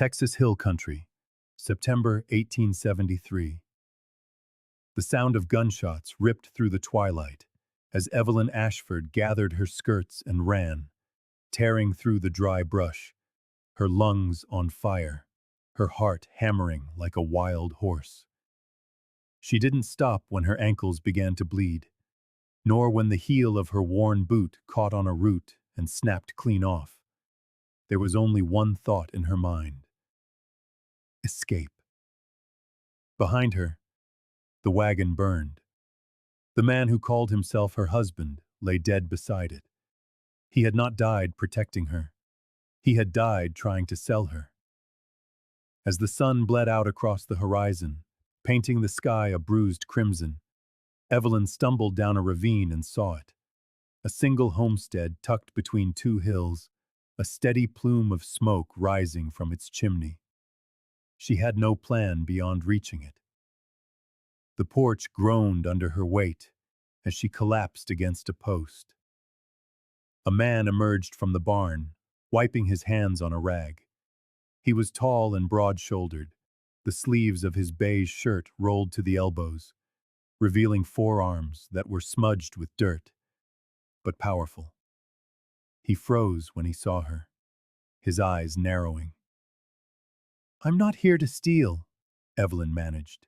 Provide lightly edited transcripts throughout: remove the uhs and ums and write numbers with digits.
Texas Hill Country, September 1873. The sound of gunshots ripped through the twilight as Evelin Ashford gathered her skirts and ran, tearing through the dry brush, her lungs on fire, her heart hammering like a wild horse. She didn't stop when her ankles began to bleed, nor when the heel of her worn boot caught on a root and snapped clean off. There was only one thought in her mind: escape. Behind her, the wagon burned. The man who called himself her husband lay dead beside it. He had not died protecting her. He had died trying to sell her. As the sun bled out across the horizon, painting the sky a bruised crimson, Evelyn stumbled down a ravine and saw it. A single homestead tucked between two hills, a steady plume of smoke rising from its chimney. She had no plan beyond reaching it. The porch groaned under her weight as she collapsed against a post. A man emerged from the barn, wiping his hands on a rag. He was tall and broad-shouldered, the sleeves of his beige shirt rolled to the elbows, revealing forearms that were smudged with dirt, but powerful. He froze when he saw her, his eyes narrowing. "I'm not here to steal," Evelyn managed,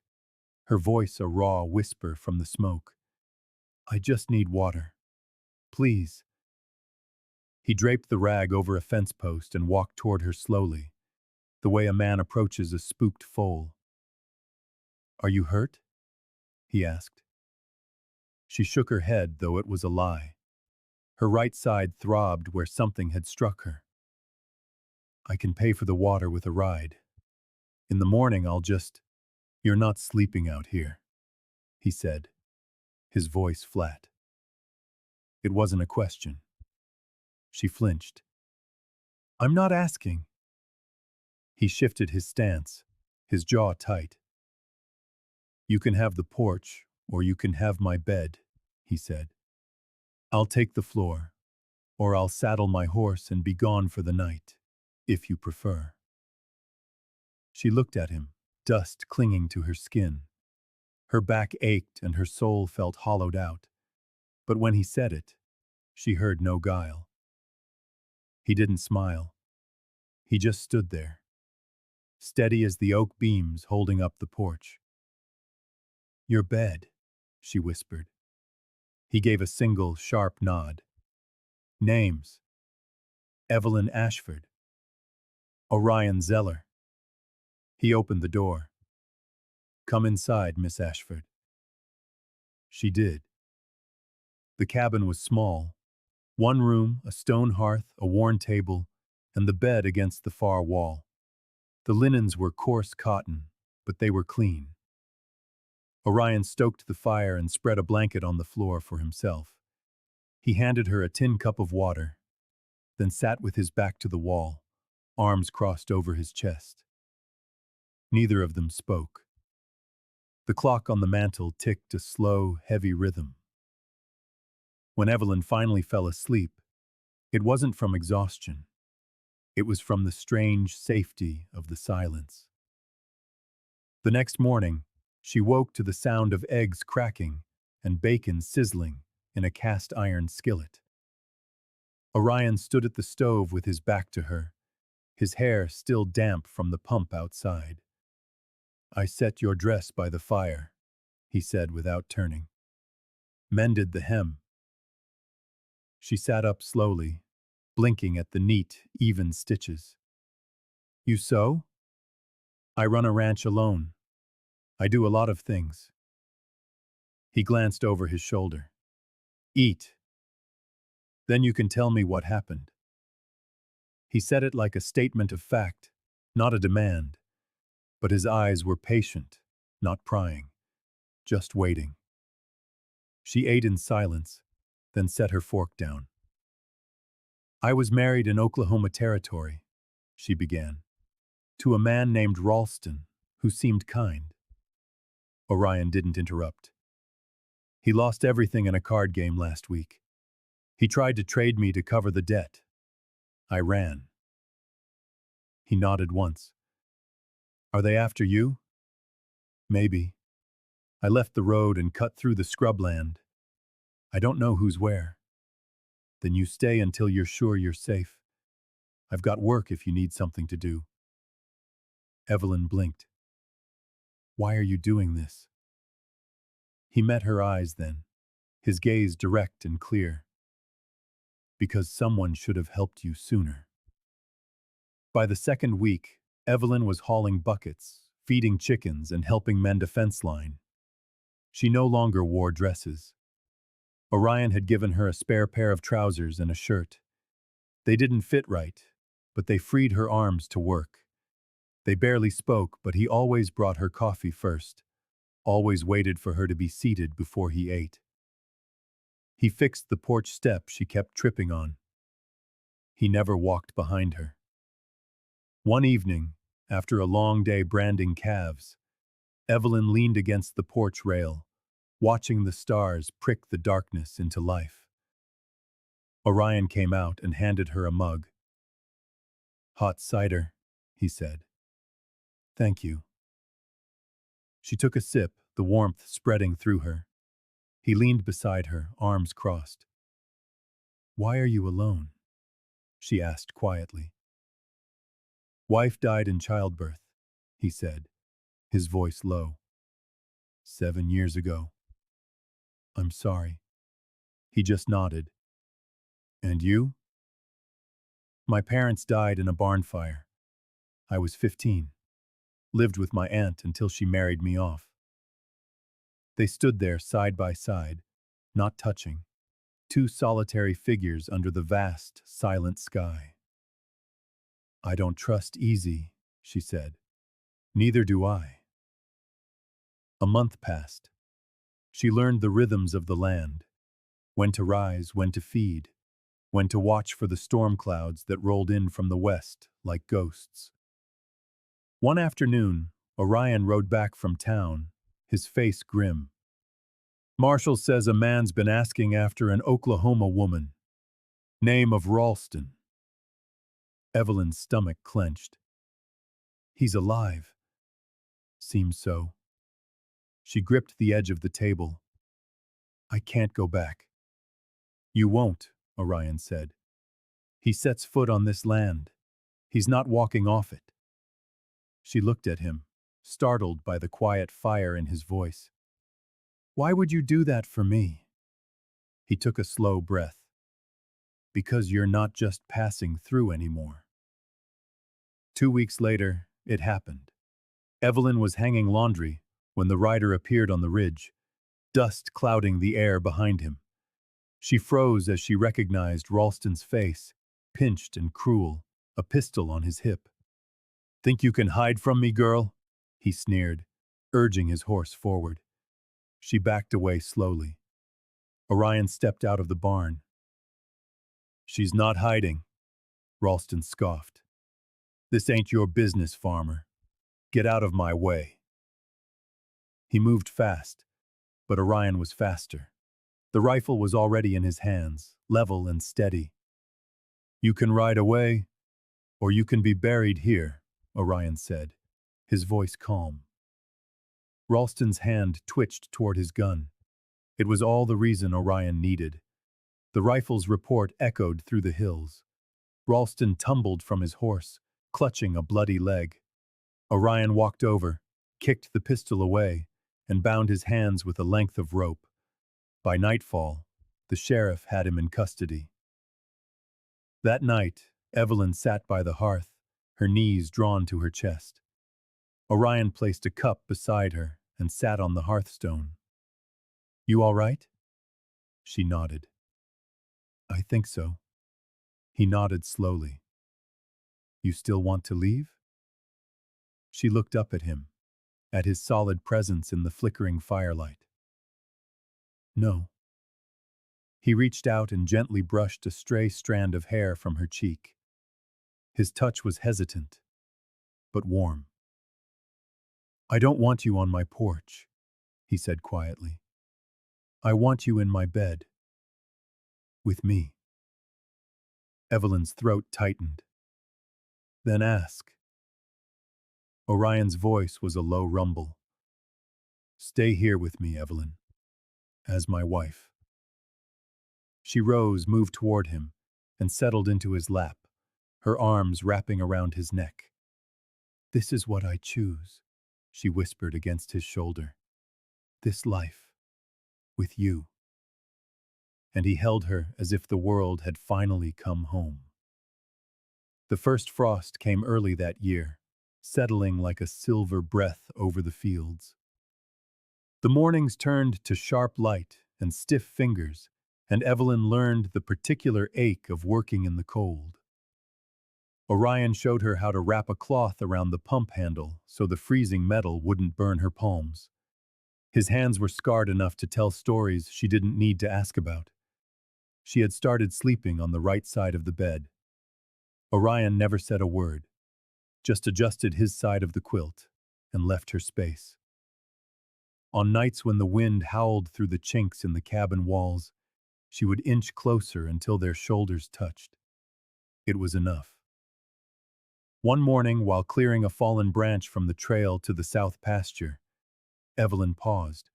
her voice a raw whisper from the smoke. "I just need water. Please." He draped the rag over a fence post and walked toward her slowly, the way a man approaches a spooked foal. "Are you hurt?" he asked. She shook her head, though it was a lie. Her right side throbbed where something had struck her. "I can pay for the water with a ride. In the morning I'll just—" "You're not sleeping out here," he said, his voice flat. It wasn't a question. She flinched. "I'm not asking." He shifted his stance, his jaw tight. "You can have the porch, or you can have my bed," he said. "I'll take the floor, or I'll saddle my horse and be gone for the night, if you prefer." She looked at him, dust clinging to her skin. Her back ached and her soul felt hollowed out. But when he said it, she heard no guile. He didn't smile. He just stood there, steady as the oak beams holding up the porch. "Your bed," she whispered. He gave a single, sharp nod. "Names: Evelin Ashford. Orion Zeller." He opened the door. "Come inside, Miss Ashford." She did. The cabin was small. One room, a stone hearth, a worn table, and the bed against the far wall. The linens were coarse cotton, but they were clean. Orion stoked the fire and spread a blanket on the floor for himself. He handed her a tin cup of water, then sat with his back to the wall, arms crossed over his chest. Neither of them spoke. The clock on the mantel ticked a slow, heavy rhythm. When Evelyn finally fell asleep, it wasn't from exhaustion. It was from the strange safety of the silence. The next morning, she woke to the sound of eggs cracking and bacon sizzling in a cast-iron skillet. Orion stood at the stove with his back to her, his hair still damp from the pump outside. "I set your dress by the fire," he said without turning. "Mended the hem." She sat up slowly, blinking at the neat, even stitches. "You sew?" "I run a ranch alone. I do a lot of things." He glanced over his shoulder. "Eat. Then you can tell me what happened." He said it like a statement of fact, not a demand, but his eyes were patient, not prying, just waiting. She ate in silence, then set her fork down. "I was married in Oklahoma Territory," she began, "to a man named Ralston, who seemed kind." Orion didn't interrupt. "He lost everything in a card game last week. He tried to trade me to cover the debt. I ran." He nodded once. Are they after you? Maybe. I left the road and cut through the scrubland. I don't know who's where. Then you stay until you're sure you're safe. I've got work if you need something to do. Evelyn blinked. Why are you doing this? He met her eyes then, his gaze direct and clear. Because someone should have helped you sooner. By the second week, Evelyn was hauling buckets, feeding chickens, and helping mend a fence line. She no longer wore dresses. Orion had given her a spare pair of trousers and a shirt. They didn't fit right, but they freed her arms to work. They barely spoke, but he always brought her coffee first, always waited for her to be seated before he ate. He fixed the porch step she kept tripping on. He never walked behind her. One evening, after a long day branding calves, Evelyn leaned against the porch rail, watching the stars prick the darkness into life. Orion came out and handed her a mug. Hot cider, he said. Thank you. She took a sip, the warmth spreading through her. He leaned beside her, arms crossed. Why are you alone? She asked quietly. Wife died in childbirth, he said, his voice low. 7 years ago. I'm sorry. He just nodded. And you? My parents died in a barn fire. I was 15. Lived with my aunt until she married me off. They stood there side by side, not touching, two solitary figures under the vast, silent sky. I don't trust easy, she said. Neither do I. A month passed. She learned the rhythms of the land, when to rise, when to feed, when to watch for the storm clouds that rolled in from the west like ghosts. One afternoon, Orion rode back from town, his face grim. Marshall says a man's been asking after an Oklahoma woman. Name of Ralston. Evelyn's stomach clenched. He's alive. Seems so. She gripped the edge of the table. I can't go back. You won't, Orion said. He sets foot on this land. He's not walking off it. She looked at him, startled by the quiet fire in his voice. Why would you do that for me? He took a slow breath. Because you're not just passing through anymore. 2 weeks later, it happened. Evelyn was hanging laundry when the rider appeared on the ridge, dust clouding the air behind him. She froze as she recognized Ralston's face, pinched and cruel, a pistol on his hip. Think you can hide from me, girl? He sneered, urging his horse forward. She backed away slowly. Orion stepped out of the barn. She's not hiding, Ralston scoffed. This ain't your business, farmer. Get out of my way. He moved fast, but Orion was faster. The rifle was already in his hands, level and steady. You can ride away, or you can be buried here, Orion said, his voice calm. Ralston's hand twitched toward his gun. It was all the reason Orion needed. The rifle's report echoed through the hills. Ralston tumbled from his horse, clutching a bloody leg. Orion walked over, kicked the pistol away, and bound his hands with a length of rope. By nightfall, the sheriff had him in custody. That night, Evelyn sat by the hearth, her knees drawn to her chest. Orion placed a cup beside her and sat on the hearthstone. You all right? She nodded. I think so. He nodded slowly. You still want to leave? She looked up at him, at his solid presence in the flickering firelight. No. He reached out and gently brushed a stray strand of hair from her cheek. His touch was hesitant, but warm. I don't want you on my porch, he said quietly. I want you in my bed. With me. Evelyn's throat tightened. Then ask. Orion's voice was a low rumble. Stay here with me, Evelyn, as my wife. She rose, moved toward him, and settled into his lap, her arms wrapping around his neck. This is what I choose, she whispered against his shoulder. This life, with you. And he held her as if the world had finally come home. The first frost came early that year, settling like a silver breath over the fields. The mornings turned to sharp light and stiff fingers, and Evelyn learned the particular ache of working in the cold. Orion showed her how to wrap a cloth around the pump handle so the freezing metal wouldn't burn her palms. His hands were scarred enough to tell stories she didn't need to ask about. She had started sleeping on the right side of the bed. Orion never said a word, just adjusted his side of the quilt and left her space. On nights when the wind howled through the chinks in the cabin walls, she would inch closer until their shoulders touched. It was enough. One morning, while clearing a fallen branch from the trail to the south pasture, Evelyn paused.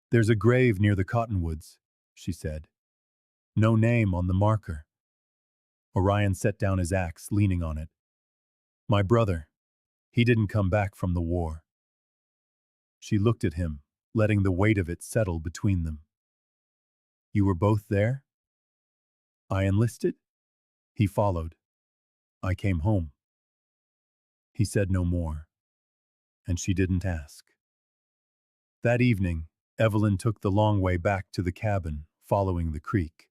There's a grave near the cottonwoods, she said. No name on the marker. Orion set down his axe, leaning on it. My brother. He didn't come back from the war. She looked at him, letting the weight of it settle between them. You were both there? I enlisted? He followed. I came home. He said no more, and she didn't ask. That evening, Evelyn took the long way back to the cabin, following the creek.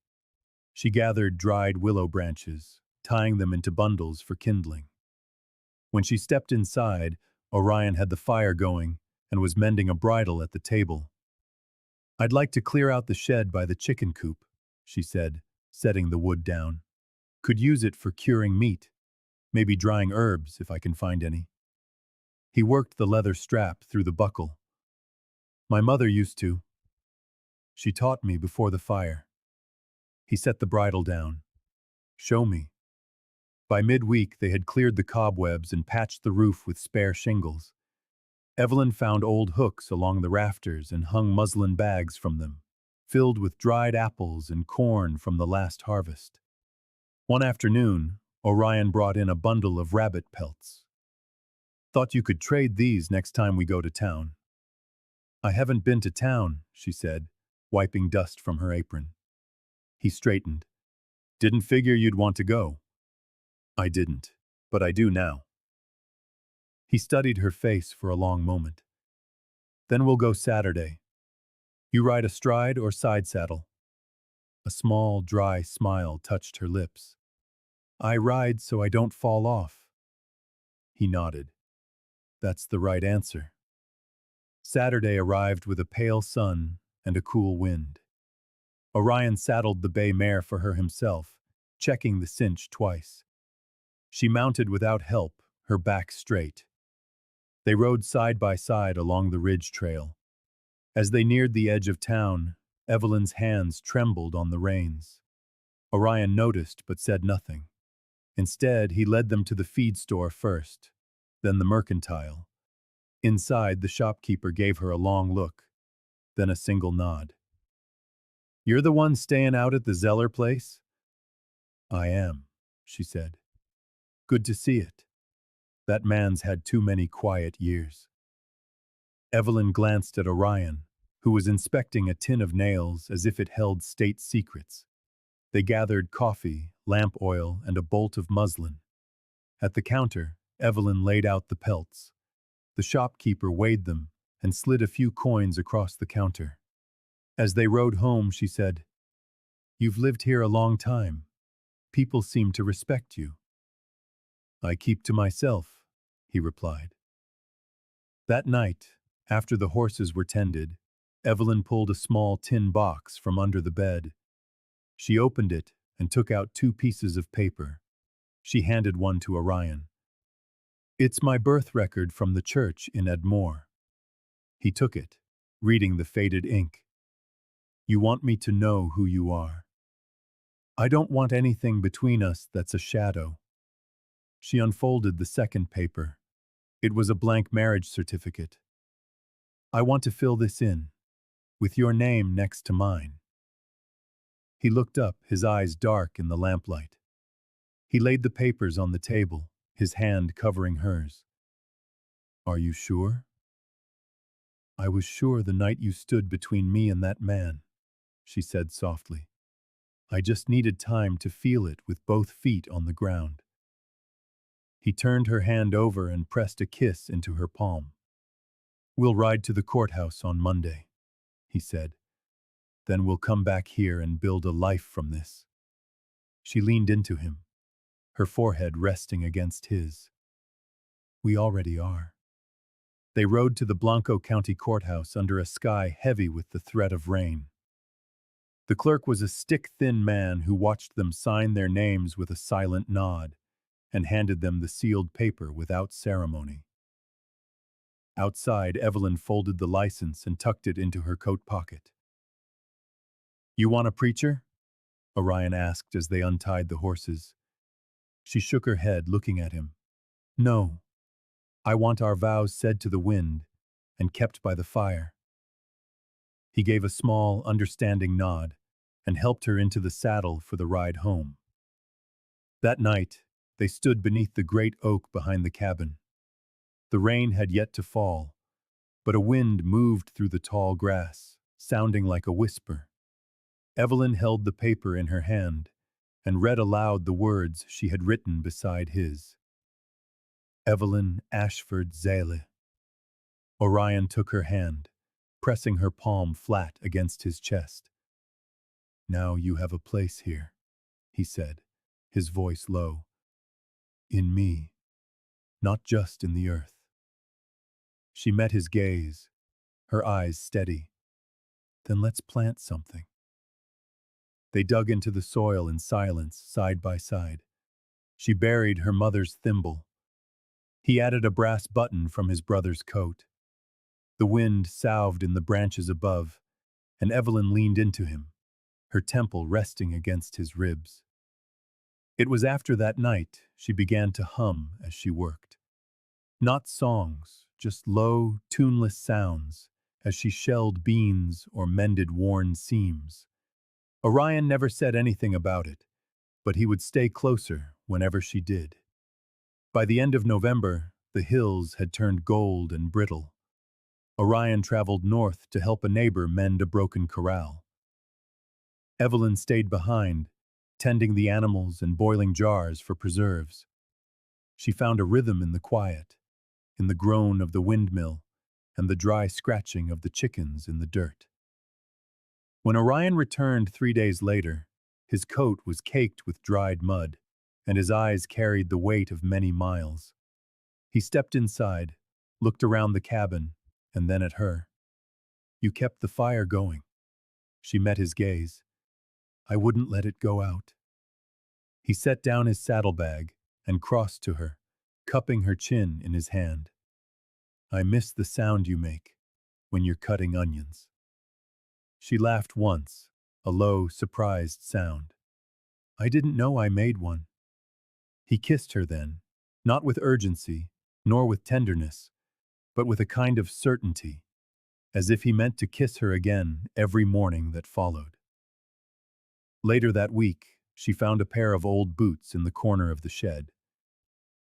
She gathered dried willow branches, tying them into bundles for kindling. When she stepped inside, Orion had the fire going and was mending a bridle at the table. I'd like to clear out the shed by the chicken coop, she said, setting the wood down. Could use it for curing meat, maybe drying herbs if I can find any. He worked the leather strap through the buckle. My mother used to. She taught me before the fire. He set the bridle down. Show me. By midweek, they had cleared the cobwebs and patched the roof with spare shingles. Evelyn found old hooks along the rafters and hung muslin bags from them, filled with dried apples and corn from the last harvest. One afternoon, Orion brought in a bundle of rabbit pelts. Thought you could trade these next time we go to town. I haven't been to town, she said, wiping dust from her apron. He straightened. Didn't figure you'd want to go. I didn't, but I do now. He studied her face for a long moment. Then we'll go Saturday. You ride astride or side saddle? A small, dry smile touched her lips. I ride so I don't fall off. He nodded. That's the right answer. Saturday arrived with a pale sun and a cool wind. Orion saddled the bay mare for her himself, checking the cinch twice. She mounted without help, her back straight. They rode side by side along the ridge trail. As they neared the edge of town, Evelyn's hands trembled on the reins. Orion noticed but said nothing. Instead, he led them to the feed store first, then the mercantile. Inside, the shopkeeper gave her a long look, then a single nod. You're the one staying out at the Zeller place? I am, she said. Good to see it. That man's had too many quiet years. Evelyn glanced at Orion, who was inspecting a tin of nails as if it held state secrets. They gathered coffee, lamp oil, and a bolt of muslin. At the counter, Evelyn laid out the pelts. The shopkeeper weighed them and slid a few coins across the counter. As they rode home, she said, You've lived here a long time. People seem to respect you. I keep to myself, he replied. That night, after the horses were tended, Evelyn pulled a small tin box from under the bed. She opened it and took out 2 pieces of paper. She handed one to Orion. It's my birth record from the church in Edmore. He took it, reading the faded ink. You want me to know who you are. I don't want anything between us that's a shadow. She unfolded the second paper. It was a blank marriage certificate. I want to fill this in, with your name next to mine. He looked up, his eyes dark in the lamplight. He laid the papers on the table, his hand covering hers. Are you sure? I was sure the night you stood between me and that man, she said softly. I just needed time to feel it with both feet on the ground. He turned her hand over and pressed a kiss into her palm. We'll ride to the courthouse on Monday, he said. Then we'll come back here and build a life from this. She leaned into him, her forehead resting against his. We already are. They rode to the Blanco County Courthouse under a sky heavy with the threat of rain. The clerk was a stick-thin man who watched them sign their names with a silent nod and handed them the sealed paper without ceremony. Outside, Evelin folded the license and tucked it into her coat pocket. You want a preacher? Orion asked as they untied the horses. She shook her head, looking at him. No. I want our vows said to the wind and kept by the fire. He gave a small, understanding nod and helped her into the saddle for the ride home. That night, they stood beneath the great oak behind the cabin. The rain had yet to fall, but a wind moved through the tall grass, sounding like a whisper. Evelin held the paper in her hand and read aloud the words she had written beside his. Evelin Ashford Zeller. Orion took her hand, pressing her palm flat against his chest. Now you have a place here, he said, his voice low. In me, not just in the earth. She met his gaze, her eyes steady. Then let's plant something. They dug into the soil in silence, side by side. She buried her mother's thimble. He added a brass button from his brother's coat. The wind soughed in the branches above, and Evelin leaned into him, her temple resting against his ribs. It was after that night she began to hum as she worked. Not songs, just low, tuneless sounds, as she shelled beans or mended worn seams. Orion never said anything about it, but he would stay closer whenever she did. By the end of November, the hills had turned gold and brittle. Orion traveled north to help a neighbor mend a broken corral. Evelin stayed behind, tending the animals and boiling jars for preserves. She found a rhythm in the quiet, in the groan of the windmill, and the dry scratching of the chickens in the dirt. When Orion returned 3 days later, his coat was caked with dried mud, and his eyes carried the weight of many miles. He stepped inside, looked around the cabin, and then at her. You kept the fire going. She met his gaze. I wouldn't let it go out. He set down his saddlebag and crossed to her, cupping her chin in his hand. I miss the sound you make when you're cutting onions. She laughed once, a low, surprised sound. I didn't know I made one. He kissed her then, not with urgency, nor with tenderness, but with a kind of certainty, as if he meant to kiss her again every morning that followed. Later that week, she found a pair of old boots in the corner of the shed.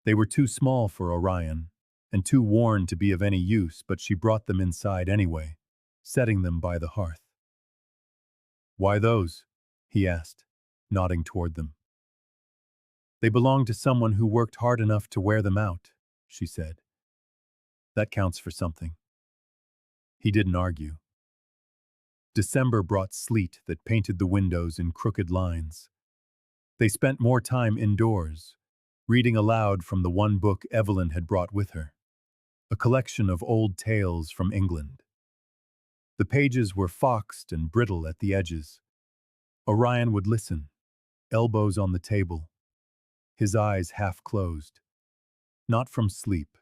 They were too small for Orion, and too worn to be of any use, but she brought them inside anyway, setting them by the hearth. Why those? He asked, nodding toward them. They belonged to someone who worked hard enough to wear them out, she said. That counts for something. He didn't argue. December brought sleet that painted the windows in crooked lines. They spent more time indoors, reading aloud from the one book Evelin had brought with her, a collection of old tales from England. The pages were foxed and brittle at the edges. Orion would listen, elbows on the table, his eyes half closed, not from sleep,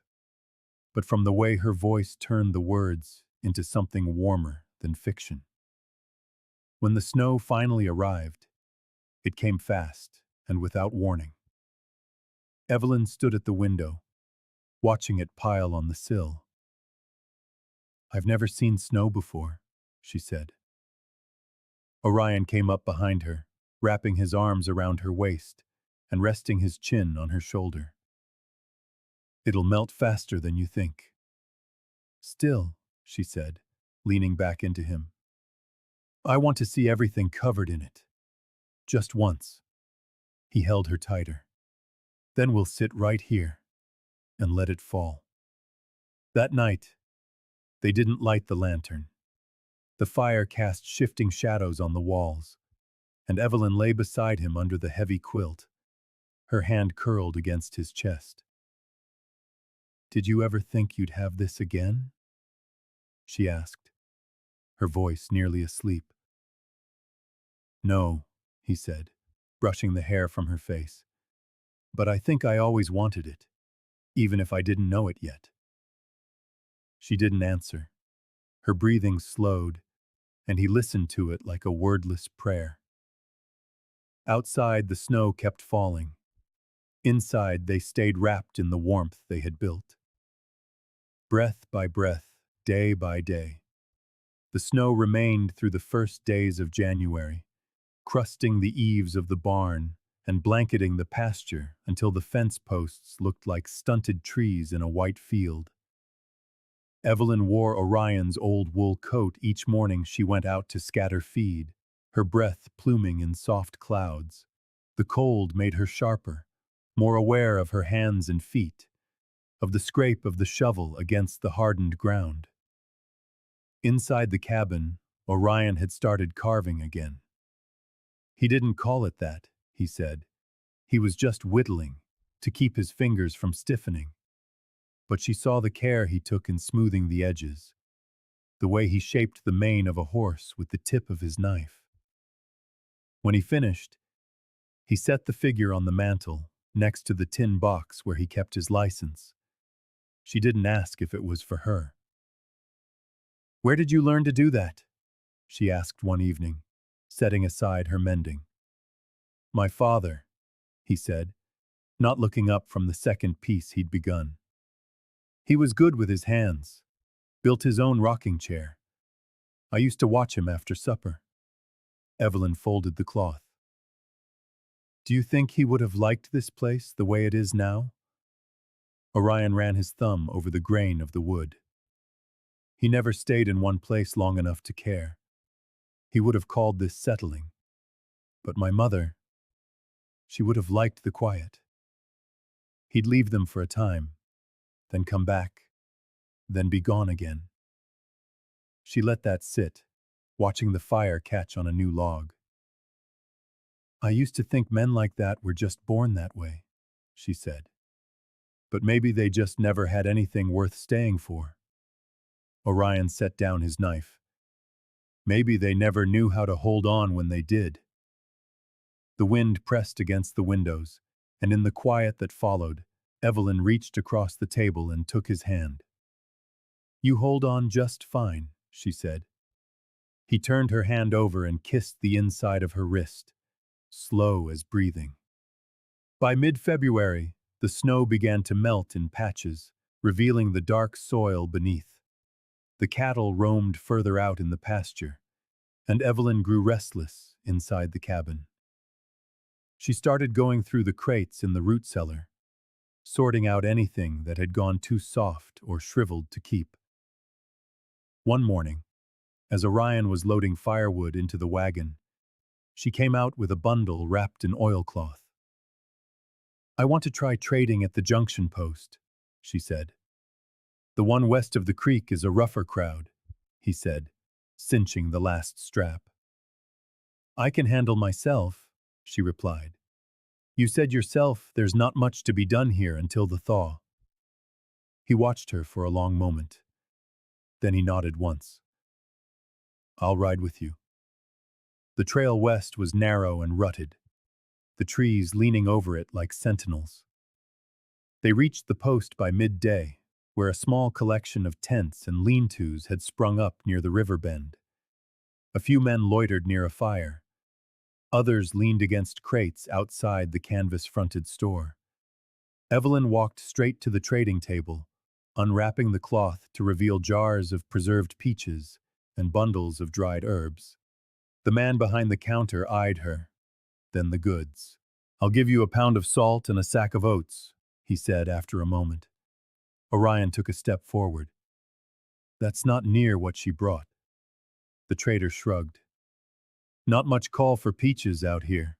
but from the way her voice turned the words into something warmer than fiction. When the snow finally arrived, it came fast and without warning. Evelin stood at the window, watching it pile on the sill. "I've never seen snow before," she said. Orion came up behind her, wrapping his arms around her waist and resting his chin on her shoulder. "It'll melt faster than you think." "Still," she said, leaning back into him, "I want to see everything covered in it. Just once." He held her tighter. "Then we'll sit right here and let it fall." That night, they didn't light the lantern. The fire cast shifting shadows on the walls, and Evelyn lay beside him under the heavy quilt, her hand curled against his chest. "Did you ever think you'd have this again?" she asked, her voice nearly asleep. "No," he said, brushing the hair from her face. "But I think I always wanted it, even if I didn't know it yet." She didn't answer. Her breathing slowed, and he listened to it like a wordless prayer. Outside, the snow kept falling. Inside, they stayed wrapped in the warmth they had built. Breath by breath, day by day. The snow remained through the first days of January, crusting the eaves of the barn and blanketing the pasture until the fence posts looked like stunted trees in a white field. Evelyn wore Orion's old wool coat each morning she went out to scatter feed, her breath pluming in soft clouds. The cold made her sharper, more aware of her hands and feet, of the scrape of the shovel against the hardened ground. Inside the cabin, Orion had started carving again. He didn't call it that, he said. He was just whittling, to keep his fingers from stiffening. But she saw the care he took in smoothing the edges, the way he shaped the mane of a horse with the tip of his knife. When he finished, he set the figure on the mantel, next to the tin box where he kept his license. She didn't ask if it was for her. "Where did you learn to do that?" she asked one evening, setting aside her mending. "My father," he said, not looking up from the second piece he'd begun. "He was good with his hands, built his own rocking chair. I used to watch him after supper." Evelyn folded the cloth. "Do you think he would have liked this place the way it is now?" Orion ran his thumb over the grain of the wood. "He never stayed in one place long enough to care. He would have called this settling. But my mother, she would have liked the quiet. He'd leave them for a time, then come back, then be gone again." She let that sit, watching the fire catch on a new log. "I used to think men like that were just born that way," she said. "But maybe they just never had anything worth staying for." Orion set down his knife. "Maybe they never knew how to hold on when they did." The wind pressed against the windows, and in the quiet that followed, Evelyn reached across the table and took his hand. "You hold on just fine," she said. He turned her hand over and kissed the inside of her wrist, slow as breathing. By mid-February, the snow began to melt in patches, revealing the dark soil beneath. The cattle roamed further out in the pasture, and Evelyn grew restless inside the cabin. She started going through the crates in the root cellar, sorting out anything that had gone too soft or shriveled to keep. One morning, as Orion was loading firewood into the wagon, she came out with a bundle wrapped in oilcloth. "I want to try trading at the junction post," she said. "The one west of the creek is a rougher crowd," he said, cinching the last strap. "I can handle myself," she replied. "You said yourself there's not much to be done here until the thaw." He watched her for a long moment. Then he nodded once. "I'll ride with you." The trail west was narrow and rutted, the trees leaning over it like sentinels. They reached the post by midday, where a small collection of tents and lean-tos had sprung up near the river bend. A few men loitered near a fire. Others leaned against crates outside the canvas-fronted store. Evelyn walked straight to the trading table, unwrapping the cloth to reveal jars of preserved peaches and bundles of dried herbs. The man behind the counter eyed her, then the goods. "I'll give you a pound of salt and a sack of oats," he said after a moment. Orion took a step forward. "That's not near what she brought." The trader shrugged. "Not much call for peaches out here."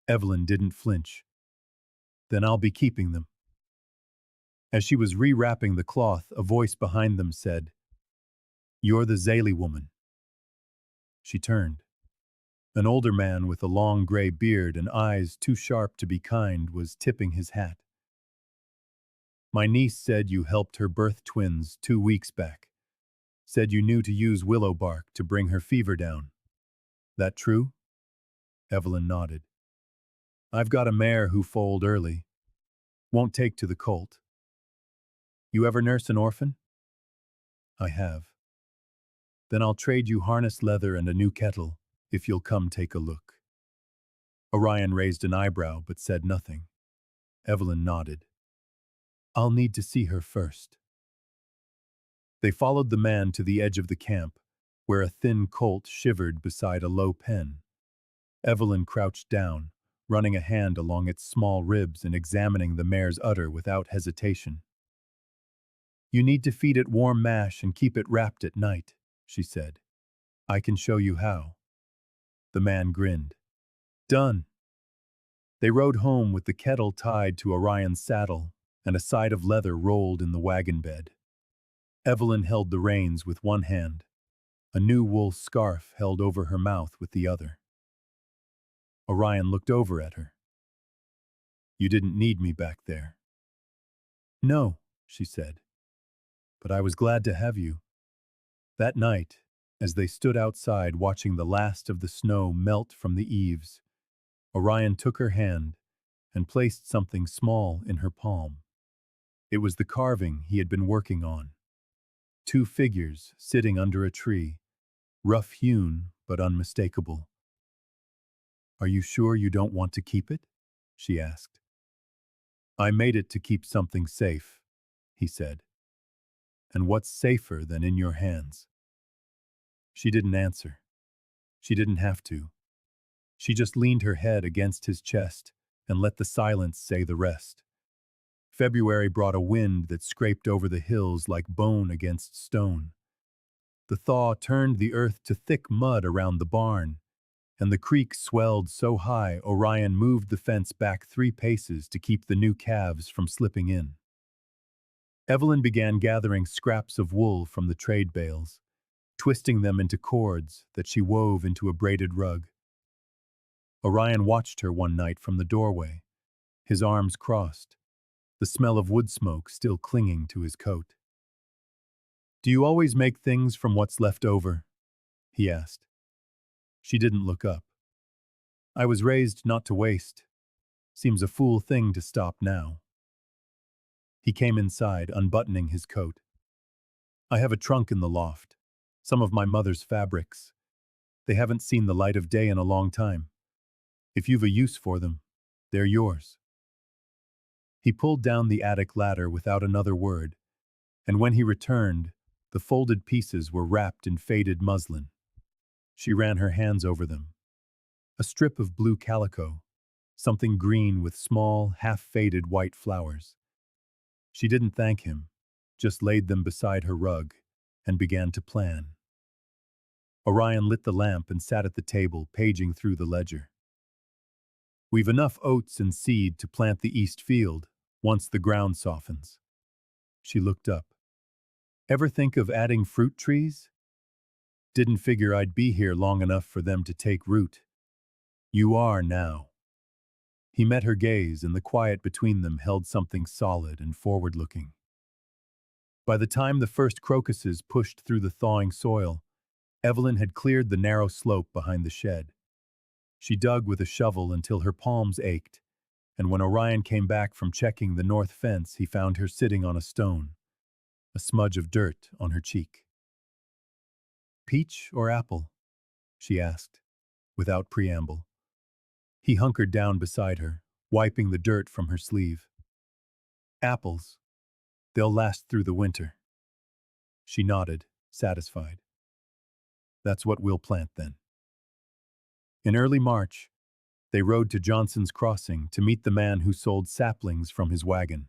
Evelyn didn't flinch. "Then I'll be keeping them." As she was rewrapping the cloth, a voice behind them said, "You're the Zeller woman." She turned. An older man with a long gray beard and eyes too sharp to be kind was tipping his hat. "My niece said you helped her birth twins 2 weeks back. Said you knew to use willow bark to bring her fever down. That true?" Evelyn nodded. "I've got a mare who foaled early. Won't take to the colt." "You ever nurse an orphan?" "I have." "Then I'll trade you harness leather and a new kettle, if you'll come take a look." Orion raised an eyebrow but said nothing. Evelyn nodded. "I'll need to see her first." They followed the man to the edge of the camp, where a thin colt shivered beside a low pen. Evelyn crouched down, running a hand along its small ribs and examining the mare's udder without hesitation. "You need to feed it warm mash and keep it wrapped at night," she said. "I can show you how." The man grinned. "Done." They rode home with the kettle tied to Orion's saddle and a side of leather rolled in the wagon bed. Evelyn held the reins with one hand, a new wool scarf held over her mouth with the other. Orion looked over at her. "You didn't need me back there." "No," she said, "but I was glad to have you." That night, as they stood outside watching the last of the snow melt from the eaves, Orion took her hand and placed something small in her palm. It was the carving he had been working on. 2 figures sitting under a tree, rough-hewn but unmistakable. "Are you sure you don't want to keep it?" she asked. "I made it to keep something safe," he said. "And what's safer than in your hands?" She didn't answer. She didn't have to. She just leaned her head against his chest and let the silence say the rest. February brought a wind that scraped over the hills like bone against stone. The thaw turned the earth to thick mud around the barn, and the creek swelled so high Orion moved the fence back 3 paces to keep the new calves from slipping in. Evelyn began gathering scraps of wool from the trade bales, twisting them into cords that she wove into a braided rug. Orion watched her one night from the doorway, his arms crossed, the smell of wood smoke still clinging to his coat. "Do you always make things from what's left over?" he asked. She didn't look up. "I was raised not to waste. Seems a fool thing to stop now." He came inside, unbuttoning his coat. "I have a trunk in the loft. Some of my mother's fabrics. They haven't seen the light of day in a long time. If you've a use for them, they're yours." He pulled down the attic ladder without another word, and when he returned, the folded pieces were wrapped in faded muslin. She ran her hands over them. A strip of blue calico, something green with small, half-faded white flowers. She didn't thank him, just laid them beside her rug and began to plan. Orion lit the lamp and sat at the table, paging through the ledger. "We've enough oats and seed to plant the east field once the ground softens." She looked up. "Ever think of adding fruit trees?" "Didn't figure I'd be here long enough for them to take root." "You are now." He met her gaze, and the quiet between them held something solid and forward-looking. By the time the first crocuses pushed through the thawing soil, Evelyn had cleared the narrow slope behind the shed. She dug with a shovel until her palms ached, and when Orion came back from checking the north fence, he found her sitting on a stone, a smudge of dirt on her cheek. "Peach or apple?" she asked, without preamble. He hunkered down beside her, wiping the dirt from her sleeve. Apples. They'll last through the winter. She nodded, satisfied. That's what we'll plant then. In early March, they rode to Johnson's Crossing to meet the man who sold saplings from his wagon.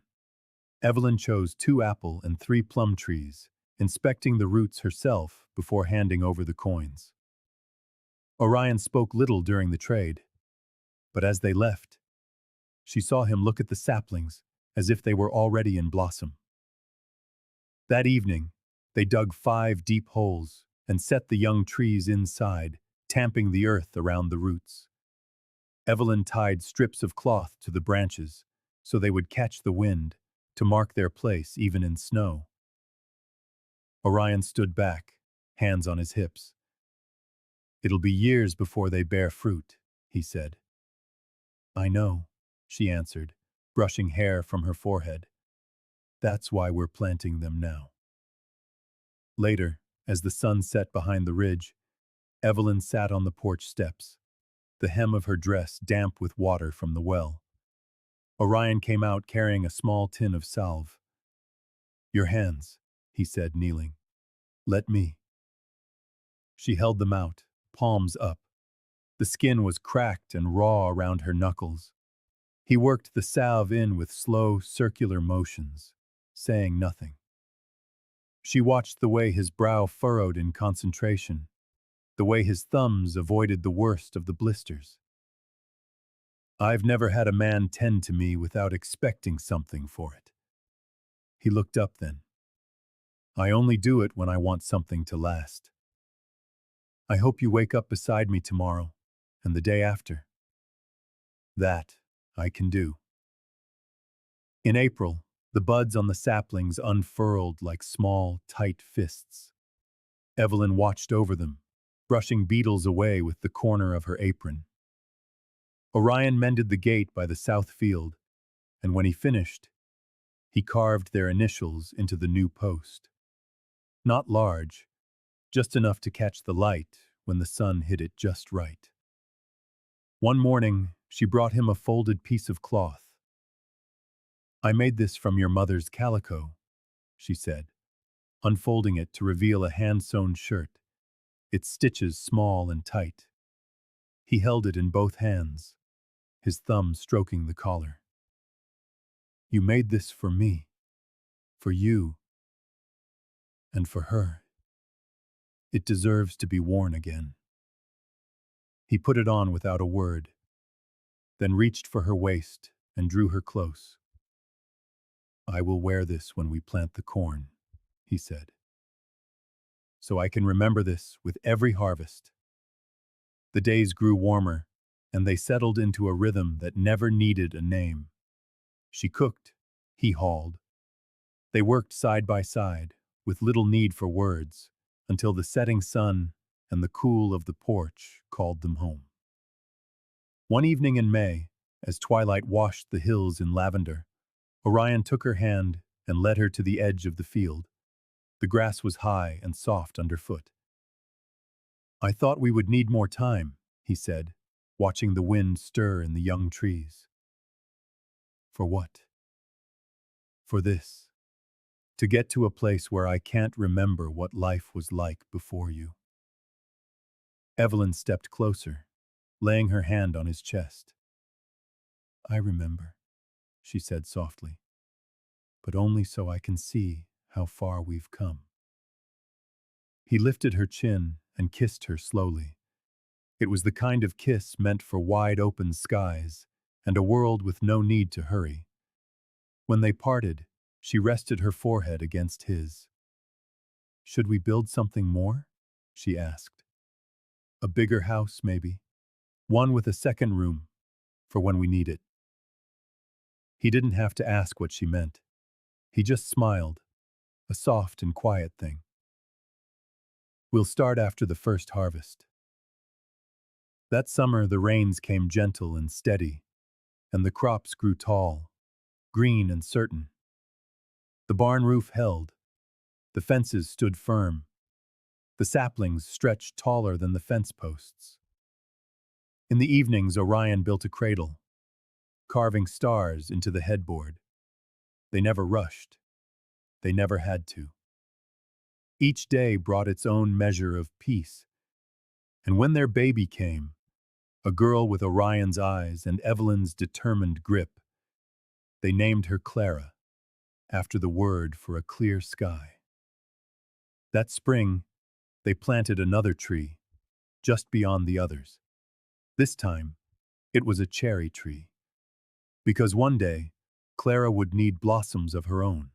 Evelyn chose 2 apple and 3 plum trees, inspecting the roots herself before handing over the coins. Orion spoke little during the trade, but as they left, she saw him look at the saplings as if they were already in blossom. That evening, they dug 5 deep holes and set the young trees inside, tamping the earth around the roots. Evelyn tied strips of cloth to the branches so they would catch the wind to mark their place even in snow. Orion stood back, hands on his hips. It'll be years before they bear fruit, he said. I know, she answered, brushing hair from her forehead. That's why we're planting them now. Later, as the sun set behind the ridge, Evelyn sat on the porch steps, the hem of her dress damp with water from the well. Orion came out carrying a small tin of salve. Your hands, he said, kneeling. Let me. She held them out, palms up. The skin was cracked and raw around her knuckles. He worked the salve in with slow, circular motions, saying nothing. She watched the way his brow furrowed in concentration, the way his thumbs avoided the worst of the blisters. I've never had a man tend to me without expecting something for it. He looked up then. I only do it when I want something to last. I hope you wake up beside me tomorrow, and the day after. That I can do. In April, the buds on the saplings unfurled like small, tight fists. Evelyn watched over them, brushing beetles away with the corner of her apron. Orion mended the gate by the south field, and when he finished, he carved their initials into the new post. Not large, just enough to catch the light when the sun hit it just right. One morning, she brought him a folded piece of cloth. I made this from your mother's calico, she said, unfolding it to reveal a hand-sewn shirt, its stitches small and tight. He held it in both hands, his thumb stroking the collar. You made this for me, for you, and for her. It deserves to be worn again. He put it on without a word, then reached for her waist and drew her close. I will wear this when we plant the corn, he said. So I can remember this with every harvest. The days grew warmer, and they settled into a rhythm that never needed a name. She cooked, he hauled. They worked side by side, with little need for words, until the setting sun and the cool of the porch called them home. One evening in May, as twilight washed the hills in lavender, Orion took her hand and led her to the edge of the field. The grass was high and soft underfoot. I thought we would need more time, he said, watching the wind stir in the young trees. For what? For this. To get to a place where I can't remember what life was like before you. Evelyn stepped closer, laying her hand on his chest. I remember, she said softly, but only so I can see how far we've come. He lifted her chin and kissed her slowly. It was the kind of kiss meant for wide open skies and a world with no need to hurry. When they parted, she rested her forehead against his. Should we build something more? She asked. A bigger house, maybe. One with a second room, for when we need it. He didn't have to ask what she meant. He just smiled, a soft and quiet thing. We'll start after the first harvest. That summer the rains came gentle and steady, and the crops grew tall, green and certain. The barn roof held. The fences stood firm. The saplings stretched taller than the fence posts. In the evenings Orion built a cradle, carving stars into the headboard. They never rushed. They never had to. Each day brought its own measure of peace. And when their baby came, a girl with Orion's eyes and Evelyn's determined grip, they named her Clara, after the word for a clear sky. That spring, they planted another tree, just beyond the others. This time, it was a cherry tree, because one day, Clara would need blossoms of her own.